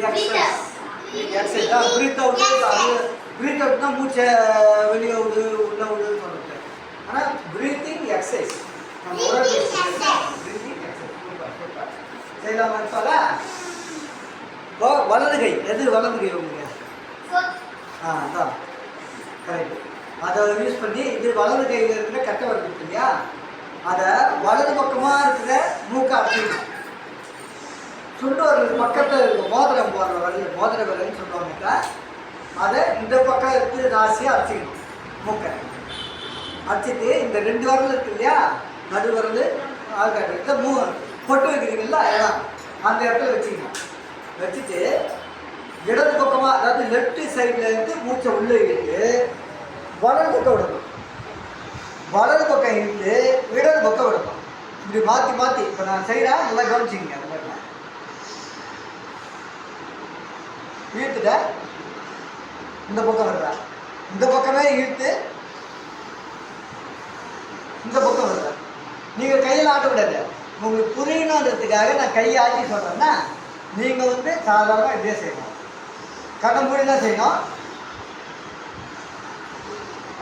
Exercise. Exercise தான் breath out. அது breath அவுட்னா மூச்சை வெளியே விடு உள்ள விடுன்னு சொல்லிட்டு. ஆனால் பிரீத்திங் எக்ஸசைஸ் நம்ம பிரீத்திங் எக்ஸசைஸ். செய்யலாமா இருப்பால? இப்போ வலது கை எது? வலது கை உங்களுக்கு அதான் கரெக்ட். அதை யூஸ் பண்ணி இது வலது கையில் இருக்கிற கட்டை வரது இருக்கு இல்லையா, அதை வலது பக்கமாக இருக்கிற மூக்கை அடிச்சிக்கணும். சுண்டு வரல் பக்கத்தில் இருக்கும் மோதிரம் போடுற வரல், மோதிர வரல்னு சொல்லுவாங்கக்கா. அதை இந்த பக்கம் எடுத்து ராசியாக அடிச்சிக்கணும். மூக்கை அடிச்சுட்டு இந்த 2 வரல் இருக்கு இல்லையா, நடு வரல் ஆகாட்டு பொட்டு வைக்கிறீங்களா இடம், அந்த இடத்துல வச்சுக்கணும். வச்சுட்டு இடது பக்கமாக, அதாவது லெஃப்ட் சைடில் இருந்து மூச்சை உள்ளே இழுத்து வலது பக்கம் விடணும். வலது பக்கம் இழுத்து இடது பக்கம் விடணும். இப்படி மாற்றி மாற்றி இப்போ நான் செய்கிறேன், நல்லா கவனிச்சிங்க. அந்த மாதிரி இழுத்துட்ட இந்த பக்கம் விடுறேன், இந்த பக்கமே இழுத்து இந்த பக்கம் விடுறேன். நீங்கள் கையில் ஆட்டக்கூடாது. உங்களுக்கு புரியணுன்றதுக்காக நான் கையை ஆட்டி சொல்கிறேன்னா, நீங்கள் சாதாரணமாக இப்படியே செய்யணும். கண்ணை மூடி தான் செய்யணும்.